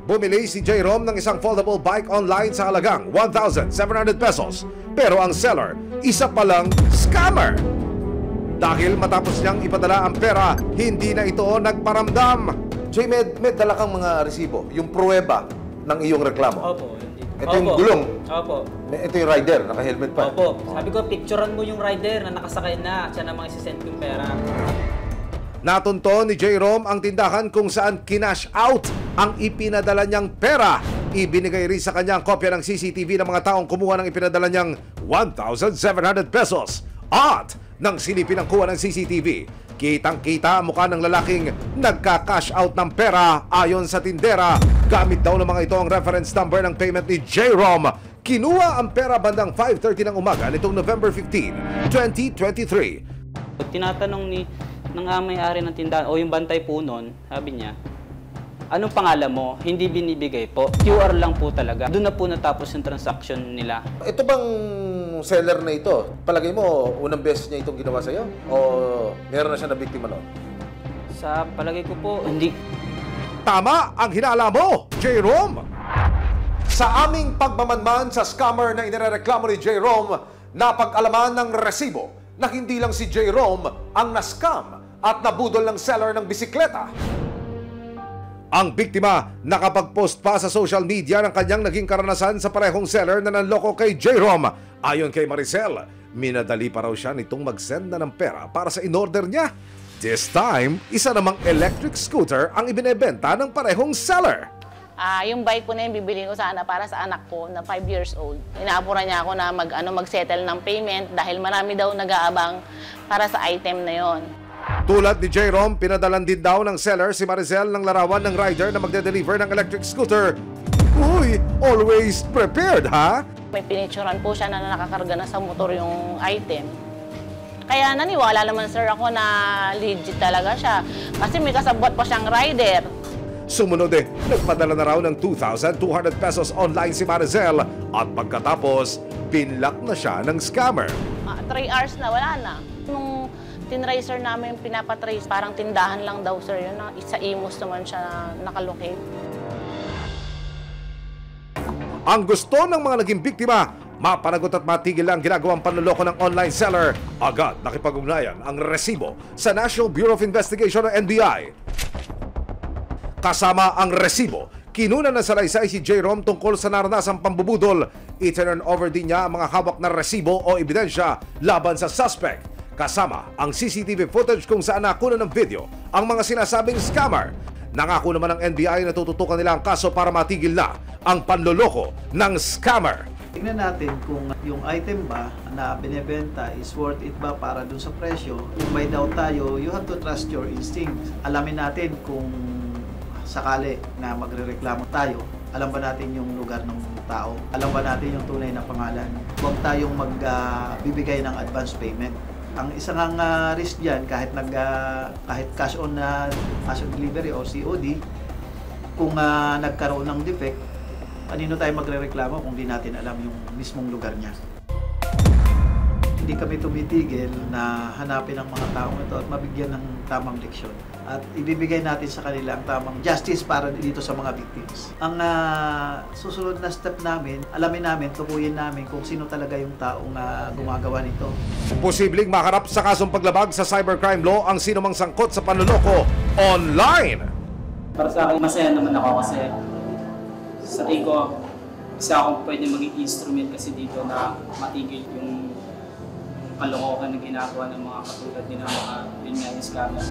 Bumili si J-Rom ng isang foldable bike online sa halagang 1,700 pesos. Pero ang seller, isa palang scammer. Dahil matapos niyang ipadala ang pera, hindi na ito nagparamdam. Jay, may dala kang mga resibo, yung pruweba ng iyong reklamo. Opo. Ito yung gulong. Opo. Ito yung rider, naka-helmet pa. Opo. Sabi ko, picturean mo yung rider na nakasakay na. Siya namang isisend yung pera. Natunto ni J-Rom ang tindahan kung saan kinash out ang ipinadala niyang pera. Ibinigay rin sa kanya ang kopya ng CCTV ng mga taong kumuha ng ipinadala niyang 1,700 pesos. At nang silipin ang kuha ng CCTV, kitang-kita ang mukha ng lalaking nagka-cash out ng pera ayon sa tindera. Gamit daw ng mga ito ang reference number ng payment ni J-Rom. Kinuha ang pera bandang 5:30 ng umaga nitong November 15, 2023. Tinatanong ng may-ari ng tindahan o yung bantay po noon, sabi niya, anong pangalan mo? Hindi binibigay po. QR lang po talaga. Doon na po natapos yung transaction nila. Ito bang seller na ito, palagay mo, unang beses niya itong ginawa sa'yo? O meron na siya na biktima noon? Sa palagay ko po, hindi. Tama ang hinala mo, J-Rom! Sa aming pagmamanman sa scammer na inireklamo ni J-Rom, napag-alaman ng resibo na hindi lang si J-Rom ang na-scam at nabudol ng seller ng bisikleta. Ang biktima nakapag-post pa sa social media ng kanyang naging karanasan sa parehong seller na nanloko kay J-Rom. Ayon kay Maricel, minadali pa raw siya nitong mag-send na ng pera para sa in-order niya. This time, isa namang electric scooter ang ibinebenta ng parehong seller. Yung bike ko na yung bibili ko sana para sa anak ko na 5 years old. Inaapuran niya ako na mag-settle ng payment dahil marami daw nag-aabang para sa item na yon. Tulad ni J-Rom, pinadalan din daw ng seller si Maricel ng larawan ng rider na magde-deliver ng electric scooter. Uy, always prepared, ha? May pinicturan po siya na nakakarga na sa motor yung item. Kaya naniwala naman sir ako na legit talaga siya. Kasi may kasabot pa siyang rider. Sumunod nagpadala na raw ng 2,200 pesos online si Maricel at pagkatapos, pinlock na siya ng scammer. 3 hours na, wala na. Nung tinracer namin pinapatrace, parang tindahan lang daw sir yun. Sa Imus naman siya nakalocate. Ang gusto ng mga naging biktima, mapanagot at matigil ang ginagawang panloloko ng online seller. Agad nakipag-ugnayan ang resibo sa National Bureau of Investigation o NBI. Kasama ang resibo, kinuna na salaysay si J-Rom tungkol sa naranasang pambubudol. I-turn over din niya ang mga hawak na resibo o ebidensya laban sa suspect. Kasama ang CCTV footage kung saan nakuha ng video ang mga sinasabing scammer. Nangako naman ng NBI na tututukan nila ang kaso para matigil na ang panloloko ng scammer. Tingnan natin kung yung item ba na binebenta is worth it ba para dun sa presyo. Kung may doubt tayo, you have to trust your instincts. Alamin natin kung sakali na magrereklamo tayo, alam ba natin yung lugar ng tao? Alam ba natin yung tunay na pangalan? Huwag tayong magbibigay ng advance payment. Ang isang risk diyan kahit cash on delivery o COD, kung nagkaroon ng defect, kanino tayo magrereklamo kung di natin alam yung mismong lugar niya? Hindi kami tumitigil na hanapin ang mga taong ito at mabigyan ng tamang leksyon. At ibibigay natin sa kanila ang tamang justice para dito sa mga victims. Ang susunod na step namin, alamin namin, tukuyin namin kung sino talaga yung taong gumagawa nito. Posibleng maharap sa kasong paglabag sa cybercrime law ang sinumang sangkot sa panloloko online. Para sa akin, masaya naman ako kasi sa tingin ko, isa akong pwede maging instrument kasi dito na matigil yung kalokohan na ginagawa ng mga katulad din ng mga scammer.